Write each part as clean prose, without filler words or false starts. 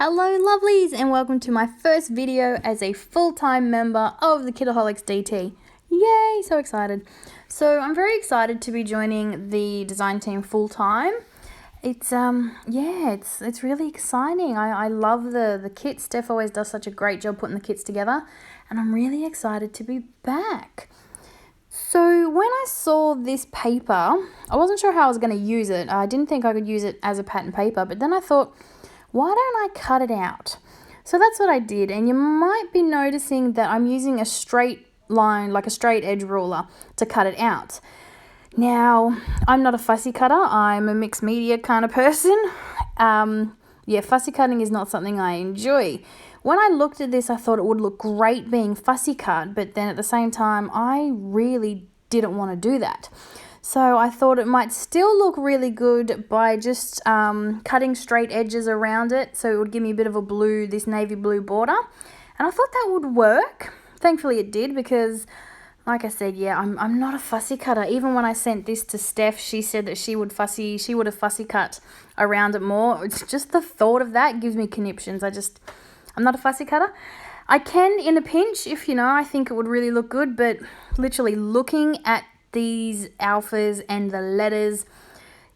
Hello lovelies, and welcome to my first video as a full-time member of the Kitaholics DT. Yay, so excited. So I'm very excited to be joining the design team full-time. It's it's really exciting. I love the kits. Steph always does such a great job putting the kits together, and I'm really excited to be back. So when I saw this paper, I wasn't sure how I was going to use it. I didn't think I could use it as a pattern paper, but then I thought, why don't I cut it out? So that's what I did, and you might be noticing that I'm using a straight line, like a straight edge ruler, to cut it out. Now, I'm not a fussy cutter. I'm a mixed media kind of person. Fussy cutting is not something I enjoy. When I looked at this, I thought it would look great being fussy cut, but then at the same time, I really didn't want to do that. So I thought it might still look really good by just cutting straight edges around it, so it would give me a bit of a blue, this navy blue border. And I thought that would work. Thankfully it did, because like I said, I'm not a fussy cutter. Even when I sent this to Steph, she said that she would have fussy cut around it more. It's just the thought of that gives me conniptions. I'm not a fussy cutter. I can in a pinch if, I think it would really look good, but literally looking at these alphas and the letters,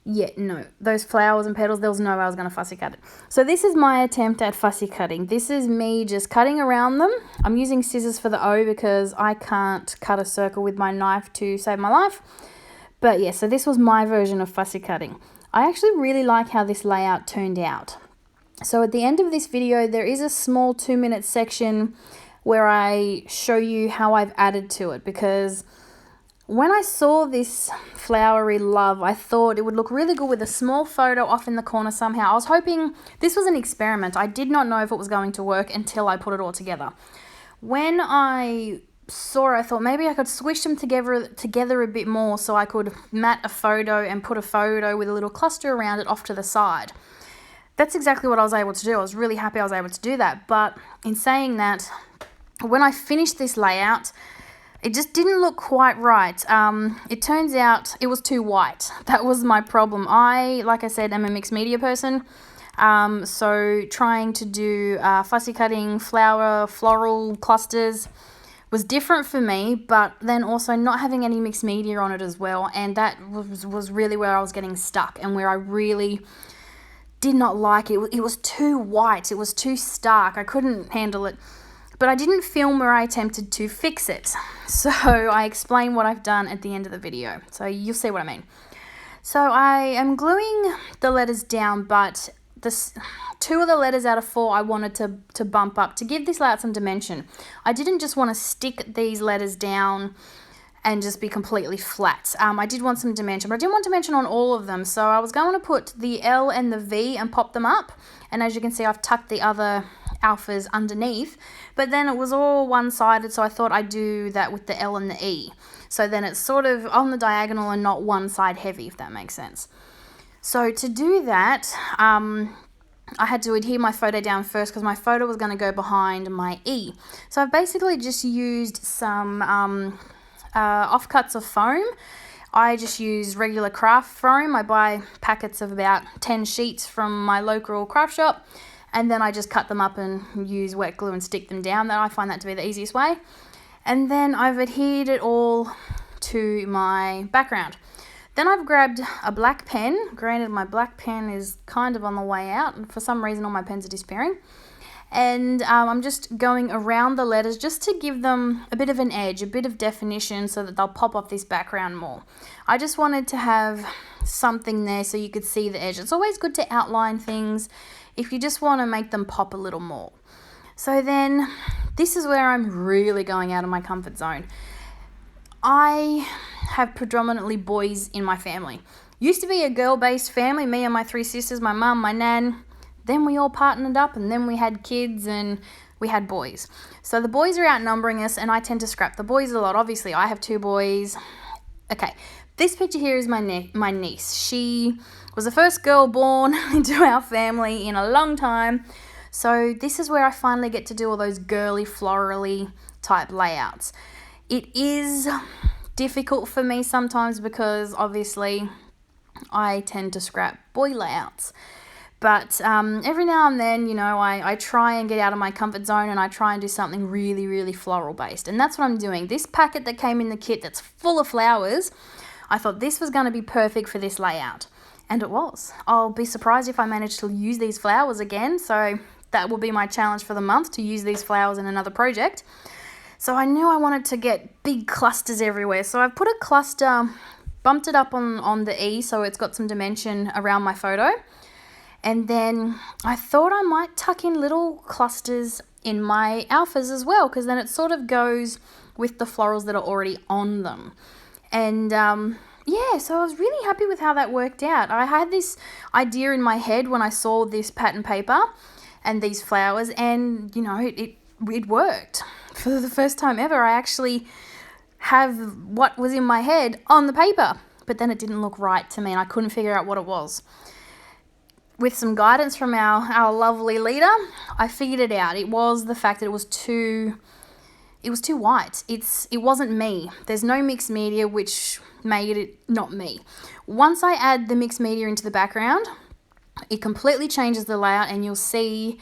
no, those flowers and petals, there was no way I was going to fussy cut it. So this is my attempt at fussy cutting. This is me just cutting around them. I'm using scissors for the O because I can't cut a circle with my knife to save my life. But yeah, so this was my version of fussy cutting. I actually really like how this layout turned out. So at the end of this video, there is a small 2-minute section where I show you how I've added to it, because when I saw this flowery love, I thought it would look really good with a small photo off in the corner somehow. I was hoping this was an experiment. I did not know if it was going to work until I put it all together. When I saw it, I thought maybe I could squish them together a bit more so I could mat a photo and put a photo with a little cluster around it off to the side. That's exactly what I was able to do. I was really happy I was able to do that. But in saying that, when I finished this layout, it just didn't look quite right. It turns out it was too white. That was my problem. Like I said, am a mixed media person. So trying to do fussy cutting floral clusters was different for me, but then also not having any mixed media on it as well. And that was really where I was getting stuck, and where I really did not like it. It was too white. It was too stark. I couldn't handle it. But I didn't film where I attempted to fix it. So I explain what I've done at the end of the video. So you'll see what I mean. So I am gluing the letters down, but two of the letters out of 4 I wanted to bump up to give this layout some dimension. I didn't just want to stick these letters down and just be completely flat. I did want some dimension, but I didn't want dimension on all of them. So I was going to put the L and the V and pop them up. And as you can see, I've tucked the other alphas underneath, but then it was all one-sided, so I thought I'd do that with the L and the E. So then it's sort of on the diagonal and not one side heavy, if that makes sense. So to do that, I had to adhere my photo down first because my photo was going to go behind my E. So I've basically just used some offcuts of foam. I just use regular craft foam. I buy packets of about 10 sheets from my local craft shop, and then I just cut them up and use wet glue and stick them down. I find that to be the easiest way. And then I've adhered it all to my background. Then I've grabbed a black pen. Granted, my black pen is kind of on the way out, and for some reason all my pens are disappearing. And I'm just going around the letters just to give them a bit of an edge, a bit of definition, so that they'll pop off this background more. I just wanted to have something there so you could see the edge. It's always good to outline things if you just want to make them pop a little more. So then this is where I'm really going out of my comfort zone. I have predominantly boys in my family. Used to be a girl-based family, me and my 3 sisters, my mum, my nan. Then we all partnered up, and then we had kids and we had boys. So the boys are outnumbering us, and I tend to scrap the boys a lot. Obviously, I have 2 boys. Okay, this picture here is my niece. She was the first girl born into our family in a long time. So this is where I finally get to do all those girly, florally type layouts. It is difficult for me sometimes because obviously I tend to scrap boy layouts. But every now and then, you know, I try and get out of my comfort zone and I try and do something really, really floral based. And that's what I'm doing. This packet that came in the kit that's full of flowers, I thought this was going to be perfect for this layout. And it was. I'll be surprised if I manage to use these flowers again. So that will be my challenge for the month, to use these flowers in another project. So I knew I wanted to get big clusters everywhere. So I've put a cluster, bumped it up on the E so it's got some dimension around my photo. And then I thought I might tuck in little clusters in my alphas as well, because then it sort of goes with the florals that are already on them. And yeah, so I was really happy with how that worked out. I had this idea in my head when I saw this pattern paper and these flowers, and you know, it worked. For the first time ever, I actually have what was in my head on the paper, but then it didn't look right to me and I couldn't figure out what it was. With some guidance from our lovely leader, I figured it out. It was the fact that it was too white. It wasn't me. There's no mixed media, which made it not me. Once I add the mixed media into the background, it completely changes the layout, and you'll see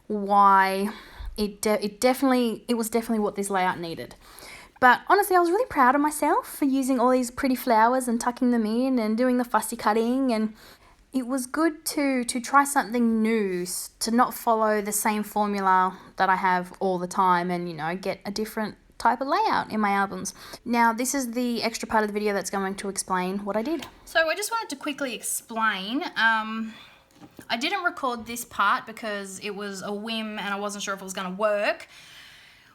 why it was definitely what this layout needed. But honestly, I was really proud of myself for using all these pretty flowers and tucking them in and doing the fussy cutting, and it was good to try something new, to not follow the same formula that I have all the time, and, you know, get a different type of layout in my albums. Now, this is the extra part of the video that's going to explain what I did. So I just wanted to quickly explain. I didn't record this part because it was a whim and I wasn't sure if it was going to work.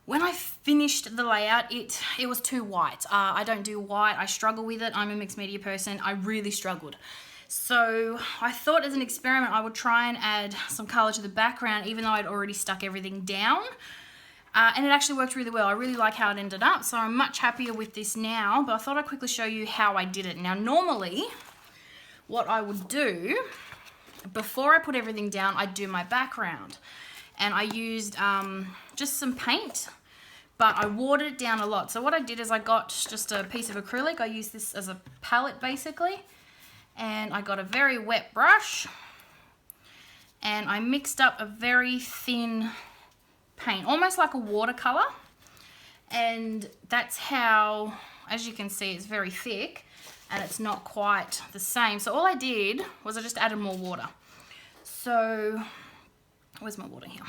When I finished the layout, it was too white. I don't do white. I struggle with it. I'm a mixed media person. I really struggled. So I thought, as an experiment, I would try and add some colour to the background, even though I'd already stuck everything down. And it actually worked really well. I really like how it ended up, so I'm much happier with this now, but I thought I'd quickly show you how I did it. Now, normally, what I would do, before I put everything down, I'd do my background. And I used just some paint, but I watered it down a lot. So what I did is I got just a piece of acrylic. I used this as a palette, basically. And I got a very wet brush, and I mixed up a very thin paint, almost like a watercolor. And that's how, as you can see, it's very thick and it's not quite the same. So all I did was I just added more water. So where's my water here?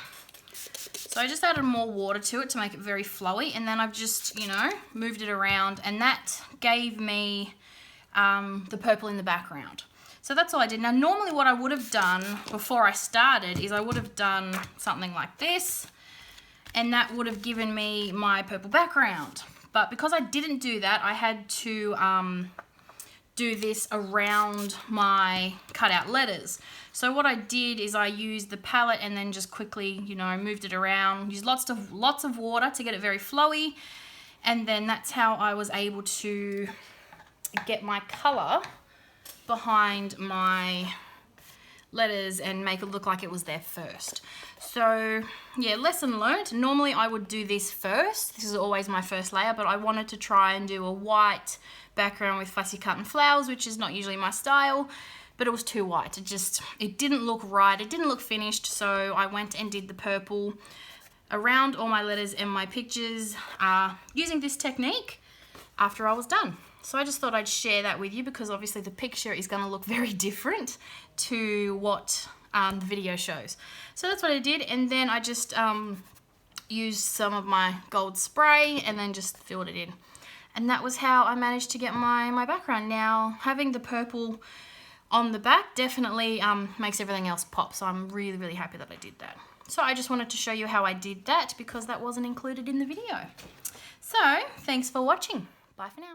So I just added more water to it to make it very flowy, and then I've just, you know, moved it around, and that gave me the purple in the background. So that's all I did. Now, normally what I would have done before I started is I would have done something like this, and that would have given me my purple background. But because I didn't do that, I had to do this around my cutout letters. So what I did is I used the palette and then just quickly, you know, moved it around, used lots of water to get it very flowy, and then that's how I was able to get my color behind my letters and make it look like it was there first. So yeah, lesson learned. Normally I would do this first. This is always my first layer, but I wanted to try and do a white background with fussy cut and flowers, which is not usually my style, but it was too white. It didn't look right. It didn't look finished. So I went and did the purple around all my letters and my pictures using this technique after I was done. So I just thought I'd share that with you, because obviously the picture is going to look very different to what the video shows. So that's what I did, and then I just used some of my gold spray and then just filled it in. And that was how I managed to get my background. Now, having the purple on the back definitely makes everything else pop, so I'm really, really happy that I did that. So I just wanted to show you how I did that, because that wasn't included in the video. So, thanks for watching. Bye for now.